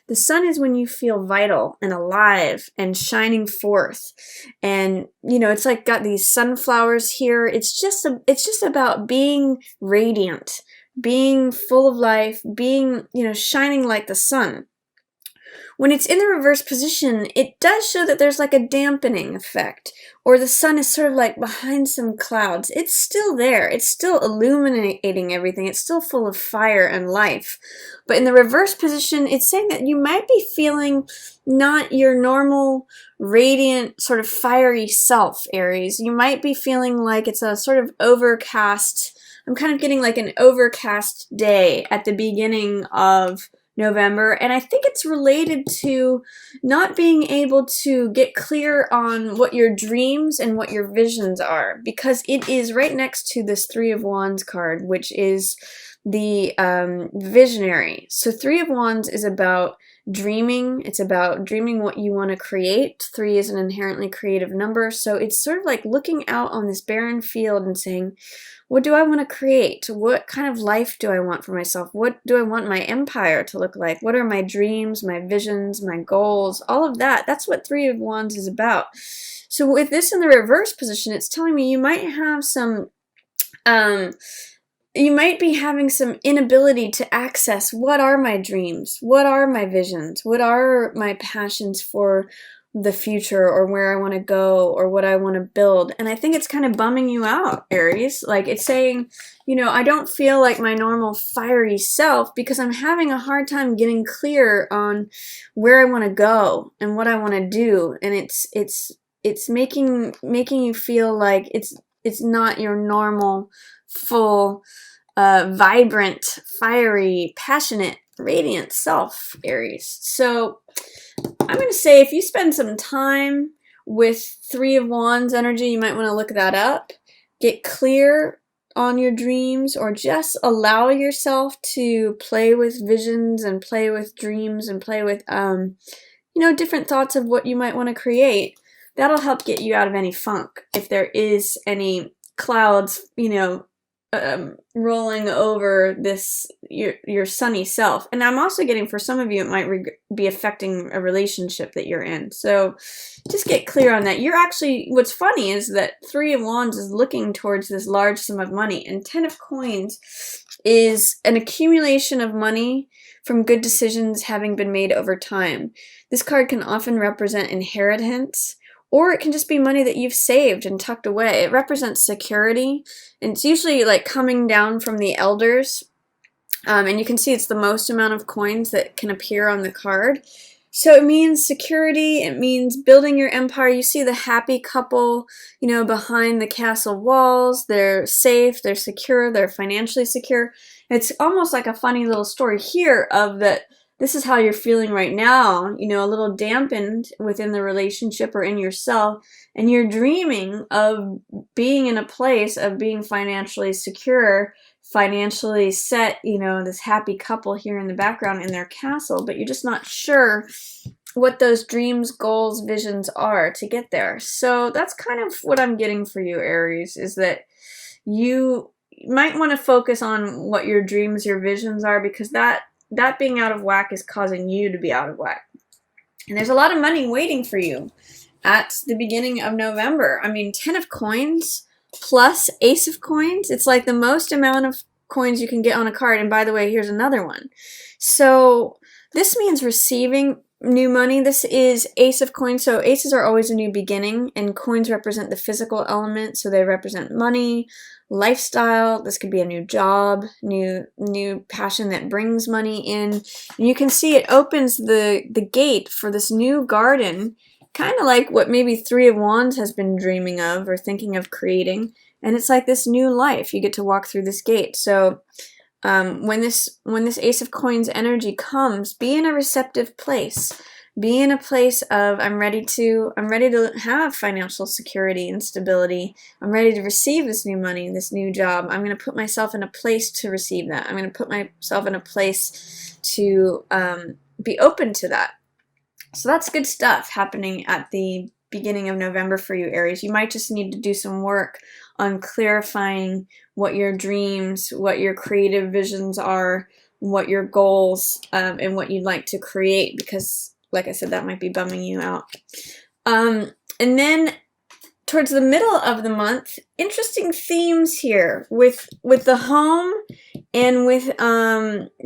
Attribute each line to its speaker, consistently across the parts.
Speaker 1: The sun is when you feel vital and alive and shining forth. And it's like got these sunflowers here. It's just about being radiant, being full of life, being, shining like the sun. When it's in the reverse position, it does show that there's like a dampening effect, or the sun is sort of like behind some clouds. It's still there. It's still illuminating everything. It's still full of fire and life. But in the reverse position, it's saying that you might be feeling not your normal, radiant, sort of fiery self, Aries. You might be feeling like it's a sort of overcast. I'm kind of getting like an overcast day at the beginning of November, and I think it's related to not being able to get clear on what your dreams and what your visions are, because it is right next to this Three of Wands card, which is the visionary. So Three of Wands is about dreaming. It's about dreaming what you want to create. 3 is an inherently creative number, so it's sort of like looking out on this barren field and saying, what do I want to create? What kind of life do I want for myself? What do I want my empire to look like? What are my dreams, my visions, my goals? All of that. That's what Three of Wands is about. So with this in the reverse position, it's telling me you might have some, you might be having some inability to access what are my dreams? What are my visions? What are my passions for the future, or where I want to go, or what I want to build? And I think it's kind of bumming you out, Aries. Like it's saying, I don't feel like my normal fiery self because I'm having a hard time getting clear on where I want to go and what I want to do. And it's making you feel like it's not your normal, full, vibrant, fiery, passionate, radiant self, Aries. So I'm going to say if you spend some time with Three of Wands energy, you might want to look that up. Get clear on your dreams, or just allow yourself to play with visions and play with dreams and play with, different thoughts of what you might want to create. That'll help get you out of any funk if there is any clouds, rolling over this your sunny self. And I'm also getting, for some of you, it might be affecting a relationship that you're in. So just get clear on that. You're actually, what's funny is that Three of Wands is looking towards this large sum of money, and 10 of Coins is an accumulation of money from good decisions having been made over time. This card can often represent inheritance, or it can just be money that you've saved and tucked away. It represents security, and it's usually like coming down from the elders. And you can see it's the most amount of coins that can appear on the card. So it means security, it means building your empire. You see the happy couple, behind the castle walls. They're safe, they're secure, they're financially secure. It's almost like a funny little story here of that this is how you're feeling right now, a little dampened within the relationship or in yourself, and you're dreaming of being in a place of being financially secure, financially set, this happy couple here in the background in their castle, but you're just not sure what those dreams, goals, visions are to get there. So that's kind of what I'm getting for you, Aries, is that you might want to focus on what your dreams, your visions are, because that being out of whack is causing you to be out of whack. And there's a lot of money waiting for you at the beginning of November. I mean, 10 of Coins plus Ace of Coins, it's like the most amount of coins you can get on a card. And by the way, here's another one. So this means receiving new money. This is Ace of Coins. So aces are always a new beginning, and coins represent the physical element. So they represent money, lifestyle. This could be a new job, new passion that brings money in. And you can see it opens the gate for this new garden, kind of like what maybe Three of Wands has been dreaming of or thinking of creating. And it's like this new life. You get to walk through this gate. So when this Ace of Coins energy comes, be in a receptive place. Be in a place of I'm ready to have financial security and stability. I'm ready to receive this new money, this new job. I'm going to put myself in a place to receive that. I'm going to put myself in a place to be open to that. So that's good stuff happening at the beginning of November for you, Aries. You might just need to do some work on clarifying what your dreams, what your creative visions are, what your goals and what you'd like to create, because like I said, that might be bumming you out. And then towards the middle of the month, interesting themes here with the home and with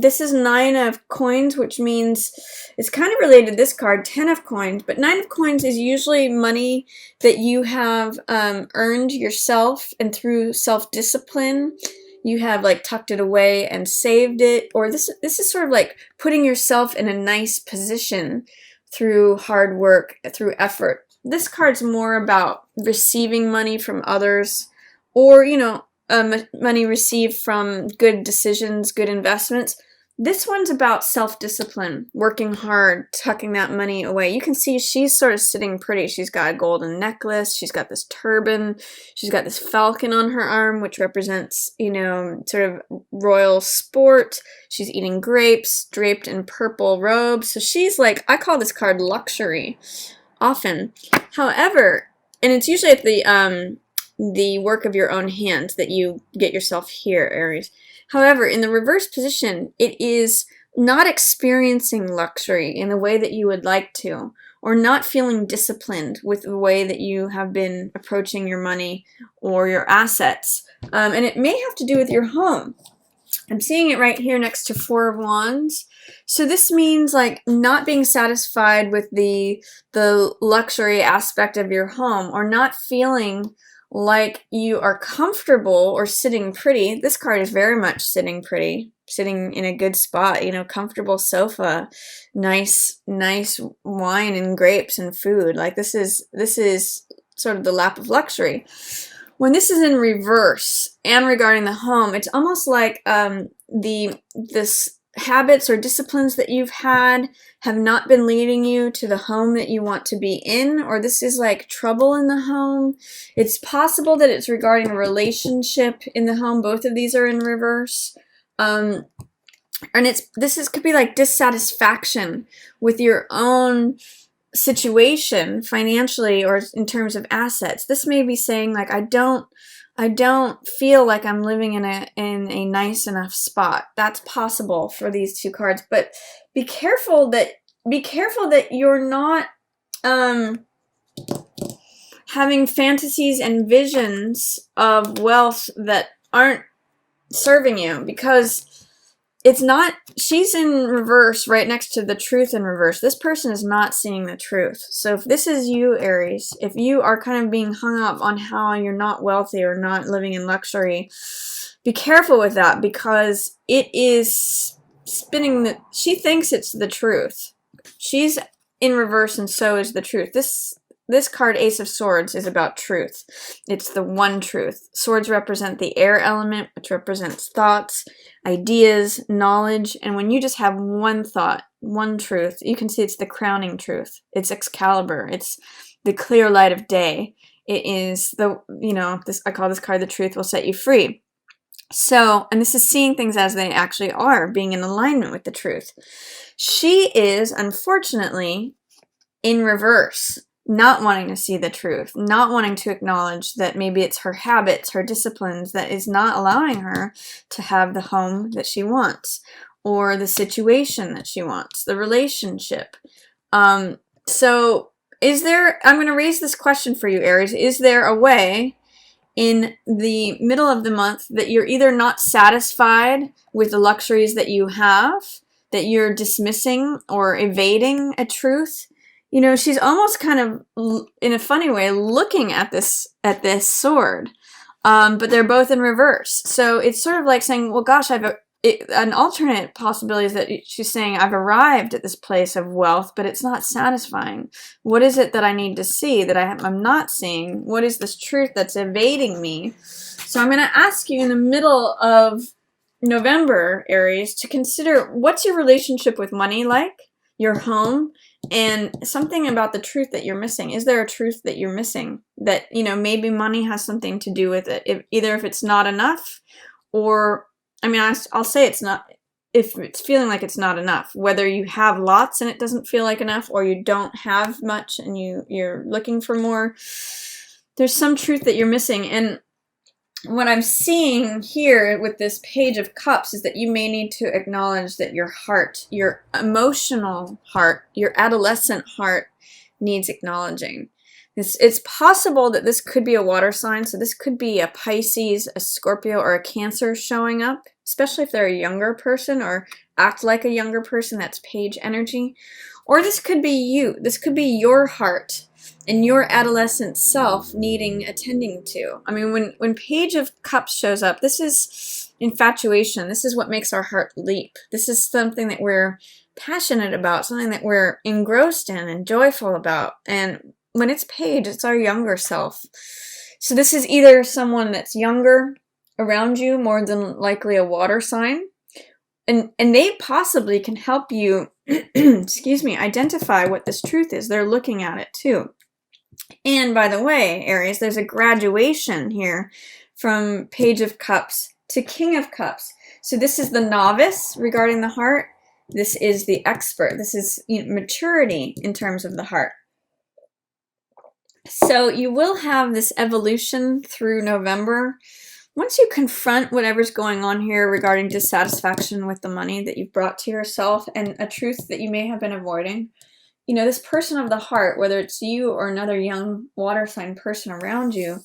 Speaker 1: this is 9 of coins, which means it's kind of related to this card, 10 of coins, but 9 of coins is usually money that you have earned yourself, and through self-discipline you have like tucked it away and saved it, or this is sort of like putting yourself in a nice position through hard work, through effort. This card's more about receiving money from others, or, you know, money received from good decisions, good investments. This one's about self-discipline, working hard, tucking that money away. You can see she's sort of sitting pretty. She's got a golden necklace. She's got this turban. She's got this falcon on her arm, which represents, you know, sort of royal sport. She's eating grapes, draped in purple robes. So she's like, I call this card luxury often. However, and it's usually at the work of your own hands that you get yourself here, Aries. However, in the reverse position, it is not experiencing luxury in the way that you would like to, or not feeling disciplined with the way that you have been approaching your money or your assets. And it may have to do with your home. I'm seeing it right here next to 4 of Wands. So this means like not being satisfied with the luxury aspect of your home, or not feeling like you are comfortable or sitting pretty. This card is very much sitting pretty, sitting in a good spot, you know, comfortable sofa, nice wine and grapes and food. Like this is sort of the lap of luxury. When this is in reverse and regarding the home, it's almost like this habits or disciplines that you've had have not been leading you to the home that you want to be in, or this is like trouble in the home. It's possible that it's regarding a relationship in the home. Both of these are in reverse. And could be like dissatisfaction with your own situation financially or in terms of assets. This may be saying like, I don't feel like I'm living in a nice enough spot. That's possible for these 2 cards, but be careful that you're not having fantasies and visions of wealth that aren't serving you, because it's not, she's in reverse right next to the truth in reverse. This person is not seeing the truth. So if this is you, Aries, if you are kind of being hung up on how you're not wealthy or not living in luxury, be careful with that, because it is spinning she thinks it's the truth. She's in reverse, and so is the truth. This card, Ace of Swords, is about truth. It's the one truth. Swords represent the air element, which represents thoughts, ideas, knowledge, and when you just have one thought, one truth, you can see it's the crowning truth. It's Excalibur. It's the clear light of day. It is the, you know, I call this card the truth will set you free. So, and this is seeing things as they actually are, being in alignment with the truth. She is, unfortunately, in reverse, not wanting to see the truth, not wanting to acknowledge that maybe it's her habits, her disciplines that is not allowing her to have the home that she wants, or the situation that she wants, the relationship. So is there, I'm going to raise this question for you, Aries, is there a way in the middle of the month that you're either not satisfied with the luxuries that you have, that you're dismissing or evading a truth? You know, she's almost kind of, in a funny way, looking at this sword, but they're both in reverse. So it's sort of like saying, well, gosh, an alternate possibility is that she's saying, I've arrived at this place of wealth, but it's not satisfying. What is it that I need to see that I'm not seeing? What is this truth that's evading me? So I'm going to ask you in the middle of November, Aries, to consider, what's your relationship with money like, your home, and something about the truth that you're missing. Is there a truth that you're missing that, you know, maybe money has something to do with it? Either if it's not enough, or, I mean, I'll say it's not, if it's feeling like it's not enough, whether you have lots and it doesn't feel like enough, or you don't have much and you're looking for more, there's some truth that you're missing. And what I'm seeing here with this Page of Cups is that you may need to acknowledge that your heart, your emotional heart, your adolescent heart needs acknowledging. It's possible that this could be a water sign, so this could be a Pisces, a Scorpio, or a Cancer showing up, especially if they're a younger person or act like a younger person. That's Page energy. Or this could be you. This could be your heart and your adolescent self needing attending to. I mean, when Page of Cups shows up, this is infatuation. This is what makes our heart leap. This is something that we're passionate about, something that we're engrossed in and joyful about. And when it's Page, it's our younger self. So this is either someone that's younger around you, more than likely a water sign, and they possibly can help you, excuse me, identify what this truth is. They're looking at it too. And by the way, Aries, there's a graduation here from Page of Cups to King of Cups. So this is the novice regarding the heart. This is the expert. This is, maturity in terms of the heart. So you will have this evolution through November. Once you confront whatever's going on here regarding dissatisfaction with the money that you've brought to yourself and a truth that you may have been avoiding, this person of the heart, whether it's you or another young water sign person around you,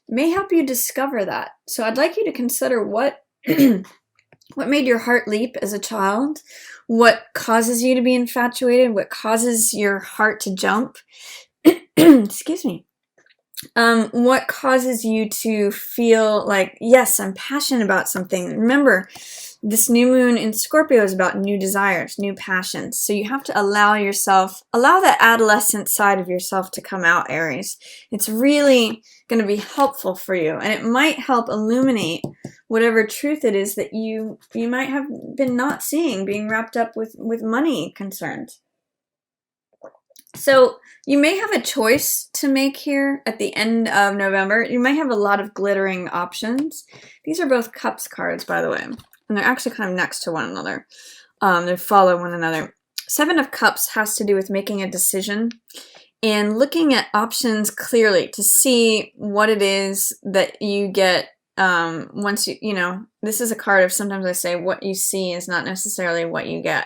Speaker 1: may help you discover that. So I'd like you to consider what made your heart leap as a child, what causes you to be infatuated, what causes your heart to jump, excuse me. What causes you to feel like, yes, I'm passionate about something. Remember, this new moon in Scorpio is about new desires, new passions. So you have to allow that adolescent side of yourself to come out, Aries. It's really going to be helpful for you, and it might help illuminate whatever truth it is that you might have been not seeing, being wrapped up with money concerns. So you may have a choice to make here at the end of November. You might have a lot of glittering options. These are both Cups cards, by the way, and they're actually kind of next to one another. They follow one another. Seven of Cups has to do with making a decision and looking at options clearly to see what it is that you get once this is a card of, sometimes I say, what you see is not necessarily what you get.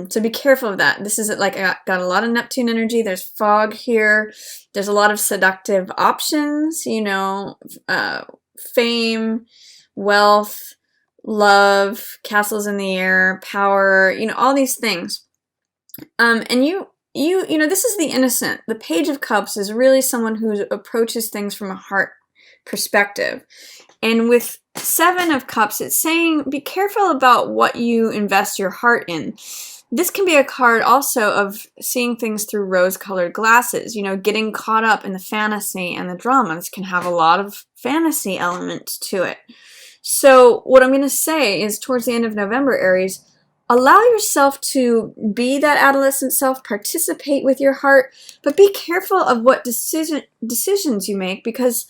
Speaker 1: So be careful of that. This is like, I got a lot of Neptune energy. There's fog here. There's a lot of seductive options, fame, wealth, love, castles in the air, power, all these things. And this is the innocent. The Page of Cups is really someone who approaches things from a heart perspective. And with Seven of Cups, it's saying be careful about what you invest your heart in. This can be a card also of seeing things through rose-colored glasses, getting caught up in the fantasy and the drama. This can have a lot of fantasy elements to it. So what I'm going to say is, towards the end of November, Aries, allow yourself to be that adolescent self, participate with your heart, but be careful of what decisions you make, because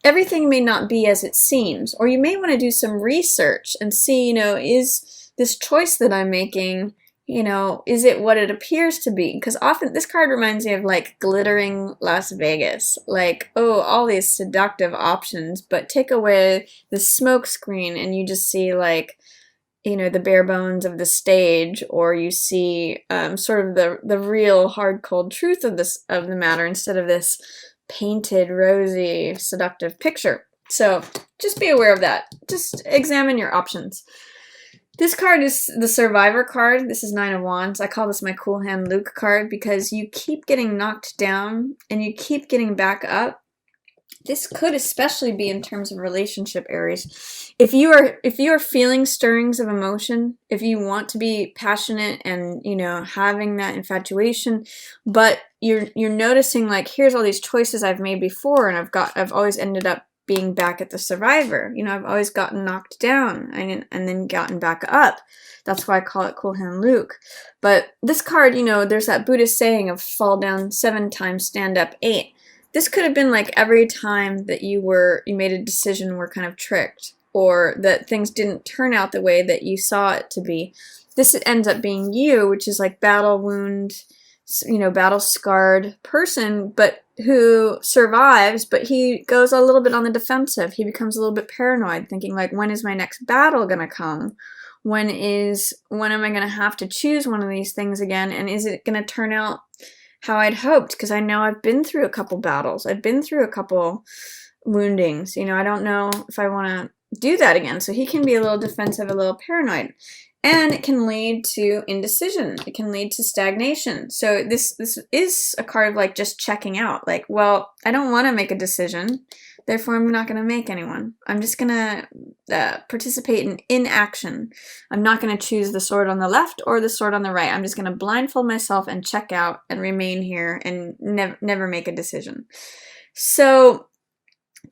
Speaker 1: everything may not be as it seems, or you may want to do some research and see, is this choice that I'm making, is it what it appears to be? Because often this card reminds me of like glittering Las Vegas, like, oh, all these seductive options, but take away the smoke screen and you just see like, the bare bones of the stage, or you see sort of the real hard, cold truth of the matter instead of this painted, rosy, seductive picture. So just be aware of that. Just examine your options. This card is the Survivor card. This is Nine of Wands. I call this my Cool Hand Luke card because you keep getting knocked down and you keep getting back up. This could especially be in terms of relationship, Aries. If you are feeling stirrings of emotion, if you want to be passionate and having that infatuation, but you're noticing like, here's all these choices I've made before, and I've always ended up being back at the Survivor. I've always gotten knocked down and then gotten back up. That's why I call it Cool Hand Luke. But this card, there's that Buddhist saying of fall down 7 times, stand up 8. This could have been like every time that you made a decision were kind of tricked, or that things didn't turn out the way that you saw it to be. This ends up being you, which is like battle wound, battle scarred person, but who survives, but he goes a little bit on the defensive. He becomes a little bit paranoid, thinking like, when is my next battle gonna come? When am I gonna have to choose one of these things again? And is it gonna turn out how I'd hoped? Because I know I've been through a couple battles. I've been through a couple woundings. I don't know if I want to do that again. So he can be a little defensive, a little paranoid. And it can lead to indecision. It can lead to stagnation. So this is a card of like just checking out. Like, well, I don't want to make a decision. Therefore, I'm not going to make anyone. I'm just going to participate in inaction. I'm not going to choose the sword on the left or the sword on the right. I'm just going to blindfold myself and check out and remain here and never make a decision. So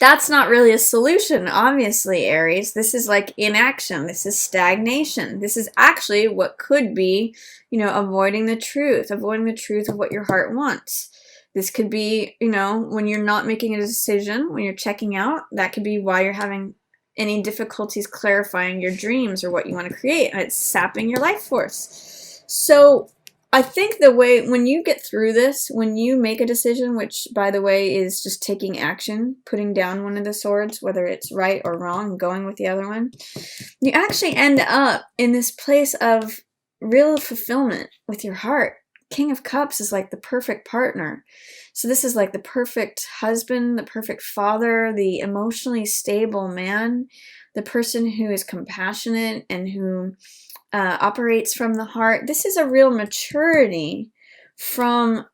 Speaker 1: that's not really a solution, obviously, Aries. This is like inaction. This is stagnation. This is actually what could be, avoiding the truth of what your heart wants. This could be, when you're not making a decision, when you're checking out, that could be why you're having any difficulties clarifying your dreams or what you want to create, and it's sapping your life force. So I think when you get through this, when you make a decision, which by the way is just taking action, putting down one of the swords, whether it's right or wrong, going with the other one, you actually end up in this place of real fulfillment with your heart. King of Cups is like the perfect partner. So this is like the perfect husband, the perfect father, the emotionally stable man, the person who is compassionate and who operates from the heart. This is a real maturity from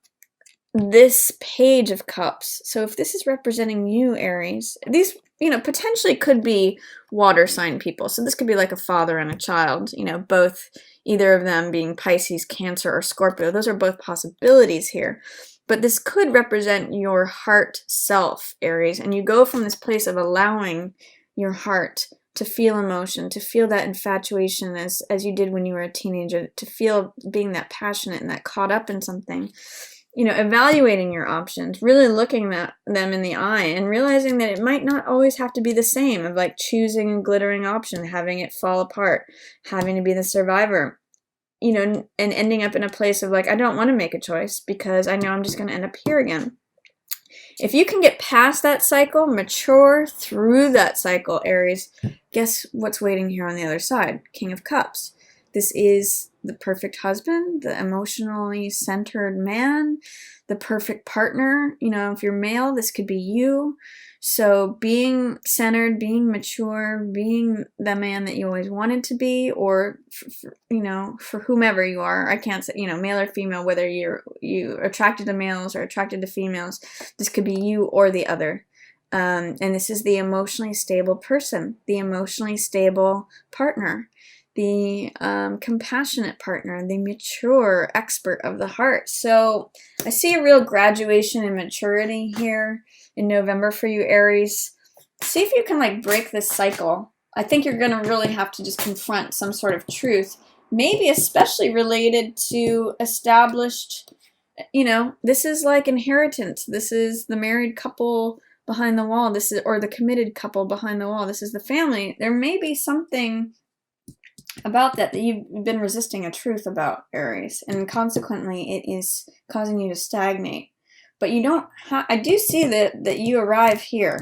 Speaker 1: this page of cups. So if this is representing you, Aries, these, potentially could be water sign people. So this could be like a father and a child, both, either of them being Pisces, Cancer, or Scorpio. Those are both possibilities here. But this could represent your heart self, Aries. And you go from this place of allowing your heart to feel emotion, to feel that infatuation as you did when you were a teenager, to feel being that passionate and that caught up in something, evaluating your options, really looking at them in the eye and realizing that it might not always have to be the same, of like choosing a glittering option, having it fall apart, having to be the survivor, and ending up in a place of like, I don't want to make a choice because I know I'm just going to end up here again. If you can get past that cycle, mature through that cycle, Aries, guess what's waiting here on the other side? King of Cups. This is the perfect husband, the emotionally centered man, the perfect partner. If you're male, this could be you. So being centered, being mature, being the man that you always wanted to be, or for whomever you are. I can't say, male or female, whether you're attracted to males or attracted to females. This could be you or the other. And this is the emotionally stable person, the emotionally stable partner, the compassionate partner, the mature expert of the heart. So I see a real graduation in maturity here in November for you, Aries. See if you can like break this cycle. I think you're going to really have to just confront some sort of truth, maybe especially related to established, this is like inheritance. This is the married couple behind the wall. This is, or the committed couple behind the wall. This is the family. There may be something about that you've been resisting a truth about, Aries, and consequently it is causing you to stagnate. But you don't I do see that you arrive here.